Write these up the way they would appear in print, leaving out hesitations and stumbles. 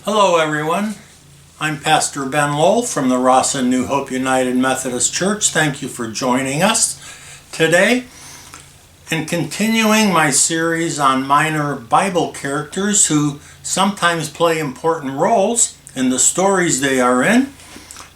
Hello everyone, I'm Pastor Ben Lowell from the Rawson New Hope United Methodist Church. Thank you for joining us today. In continuing my series on minor Bible characters who sometimes play important roles in the stories they are in,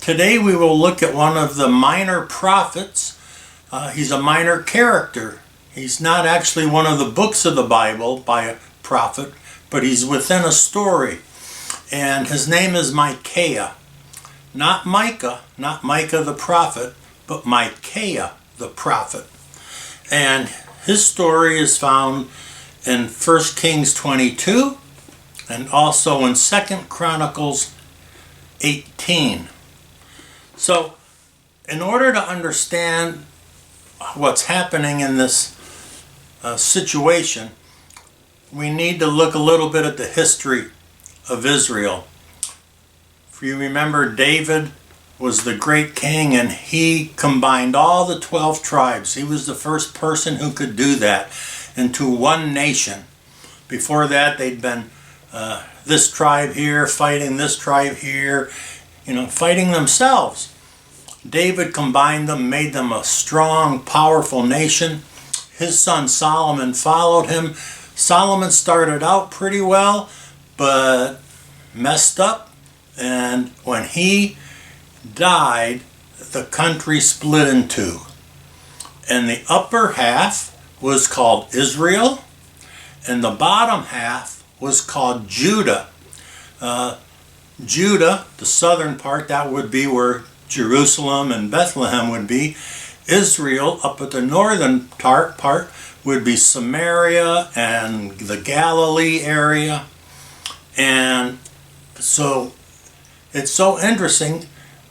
today we will look at one of the minor prophets. He's a minor character. He's not actually one of the books of the Bible by a prophet, but he's within a story. And his name is Micaiah. Not Micah the prophet, but Micaiah the prophet. And his story is found in 1 Kings 22 and also in 2 Chronicles 18. So, in order to understand what's happening in this situation, we need to look a little bit at the history of Israel. If you remember, David was the great king and he combined all the 12 tribes. He was the first person who could do that into one nation. Before that, they'd been this tribe here fighting this tribe here, fighting themselves. David combined them, made them a strong, powerful nation. His son Solomon followed him. Solomon started out pretty well, but messed up, and when he died, the country split in two. And the upper half was called Israel, and the bottom half was called Judah. Judah, the southern part, that would be where Jerusalem and Bethlehem would be. Israel, up at the northern part, would be Samaria and the Galilee area. And so it's so interesting.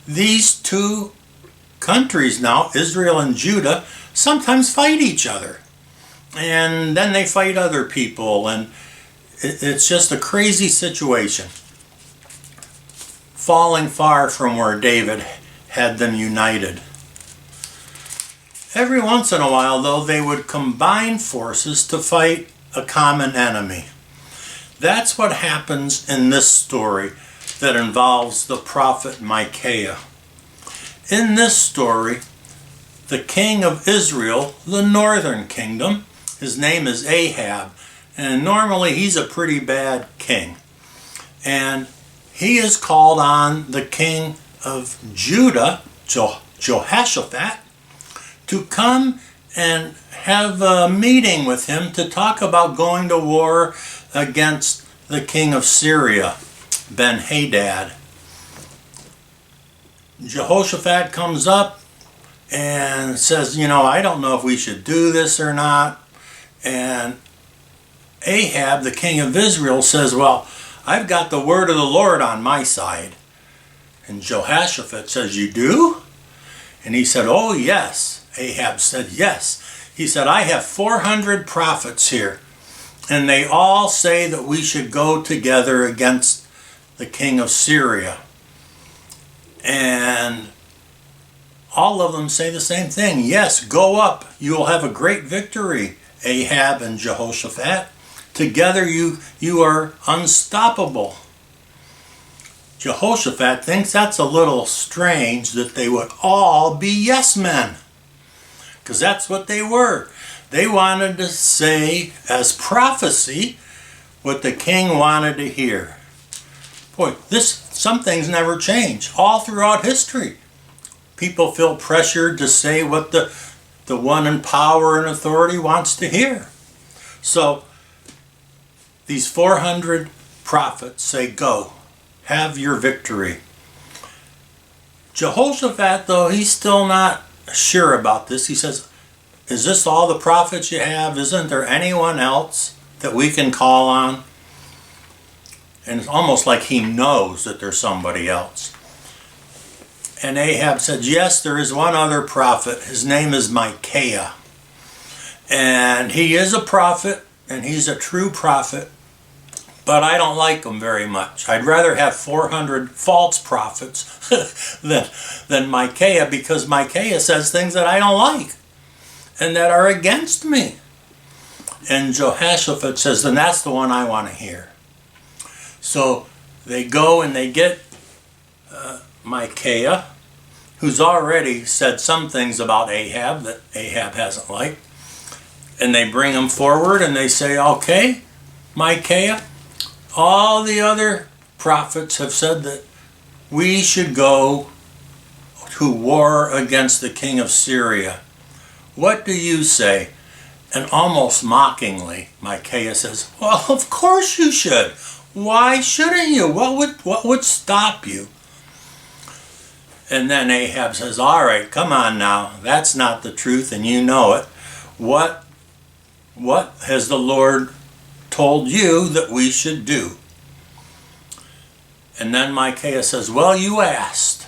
These two countries now, Israel and Judah, sometimes fight each other. And then they fight other people. And it's just a crazy situation. Falling far from where David had them united. Every once in a while, though, they would combine forces to fight a common enemy. That's what happens in this story that involves the prophet Micaiah. In this story, the king of Israel, the northern kingdom, his name is Ahab, and normally he's a pretty bad king. And he has called on the king of Judah, Jehoshaphat, to come and have a meeting with him to talk about going to war against the king of Syria, Ben-Hadad. Jehoshaphat comes up and says, I don't know if we should do this or not. And Ahab, the king of Israel, says, well, I've got the word of the Lord on my side. And Jehoshaphat says, you do? And he said, oh, yes. Ahab said, yes. He said, I have 400 prophets here, and they all say that we should go together against the king of Syria. And all of them say the same thing. Yes, go up. You will have a great victory, Ahab and Jehoshaphat. Together you are unstoppable. Jehoshaphat thinks that's a little strange that they would all be yes men. Because that's what they were. They wanted to say as prophecy what the king wanted to hear. Boy, some things never change. All throughout history, people feel pressured to say what the one in power and authority wants to hear. So, these 400 prophets say, go, have your victory. Jehoshaphat, though, he's still not sure about this. He says, is this all the prophets you have? Isn't there anyone else that we can call on? And it's almost like he knows that there's somebody else. And Ahab said, yes, there is one other prophet. His name is Micaiah. And he is a prophet, and he's a true prophet, but I don't like him very much. I'd rather have 400 false prophets than Micaiah, because Micaiah says things that I don't like and that are against me. And Jehoshaphat says, then that's the one I want to hear. So they go and they get Micaiah, who's already said some things about Ahab that Ahab hasn't liked. And they bring him forward and they say, okay, Micaiah, all the other prophets have said that we should go to war against the king of Syria. What do you say? And almost mockingly, Micaiah says, well, of course you should. Why shouldn't you? What would stop you? And then Ahab says, all right, come on now. That's not the truth and you know it. What has the Lord told you that we should do? And then Micaiah says, well, you asked.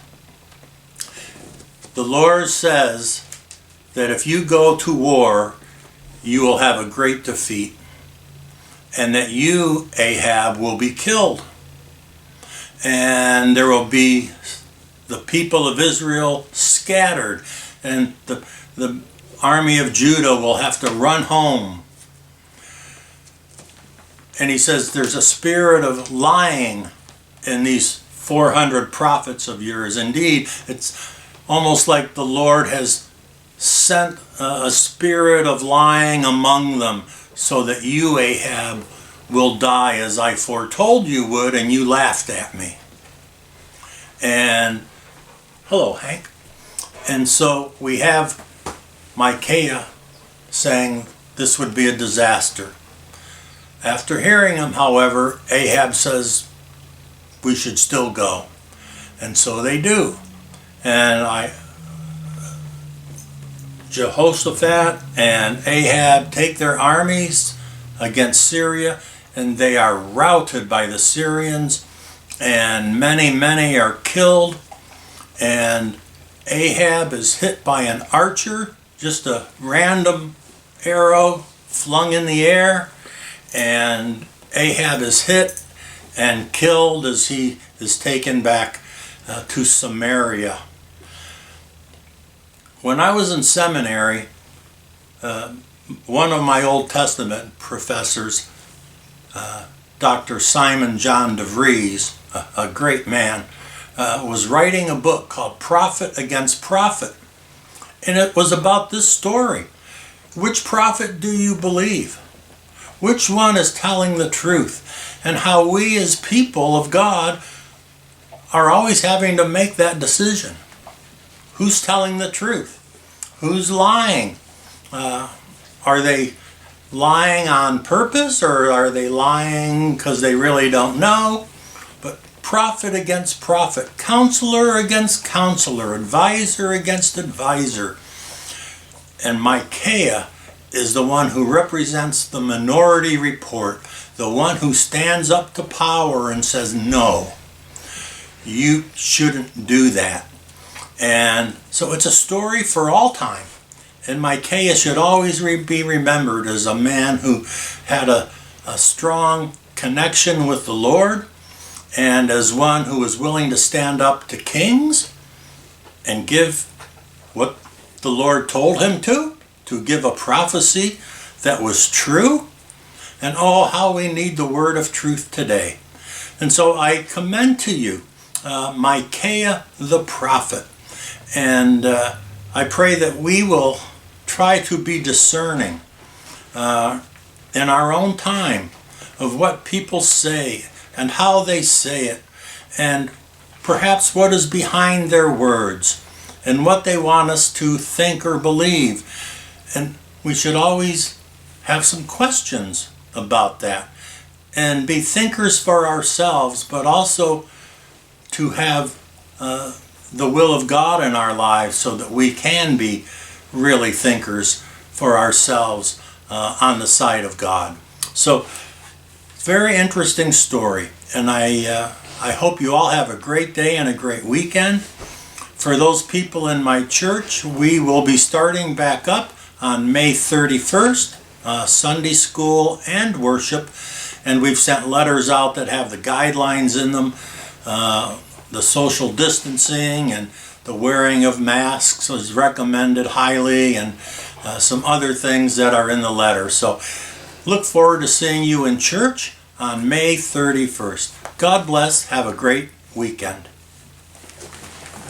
The Lord says that if you go to war, you will have a great defeat, and that you, Ahab, will be killed. And there will be the people of Israel scattered, and the army of Judah will have to run home. And he says there's a spirit of lying in these 400 prophets of yours. Indeed, it's almost like the Lord has sent a spirit of lying among them so that you, Ahab, will die as I foretold you would, and you laughed at me. And hello, Hank. And so we have Micaiah saying this would be a disaster. After hearing him, however, Ahab says we should still go. And so they do. And Jehoshaphat and Ahab take their armies against Syria, and they are routed by the Syrians, and many are killed. And Ahab is hit by an archer, just a random arrow flung in the air, and Ahab is hit and killed as he is taken back to Samaria. When I was in seminary, one of my Old Testament professors, Dr. Simon John DeVries, a great man, was writing a book called Prophet Against Prophet. And it was about this story. Which prophet do you believe? Which one is telling the truth? And how we as people of God are always having to make that decision. Who's telling the truth? Who's lying? Are they lying on purpose, or are they lying because they really don't know? But prophet against prophet, counselor against counselor, advisor against advisor. And Micaiah is the one who represents the minority report, the one who stands up to power and says, no, you shouldn't do that. And so it's a story for all time. And Micaiah should always be remembered as a man who had a strong connection with the Lord, and as one who was willing to stand up to kings and give what the Lord told him to give a prophecy that was true. And oh, how we need the word of truth today. And so I commend to you Micaiah the prophet. And I pray that we will try to be discerning in our own time of what people say and how they say it, and perhaps what is behind their words and what they want us to think or believe. And we should always have some questions about that and be thinkers for ourselves, but also to have the will of God in our lives so that we can be really thinkers for ourselves on the side of God. So, very interesting story, and I hope you all have a great day and a great weekend. For those people in my church, we will be starting back up on May 31st, Sunday school and worship, and we've sent letters out that have the guidelines in them, the social distancing and the wearing of masks is recommended highly, and some other things that are in the letter. So look forward to seeing you in church on May 31st. God bless. Have a great weekend.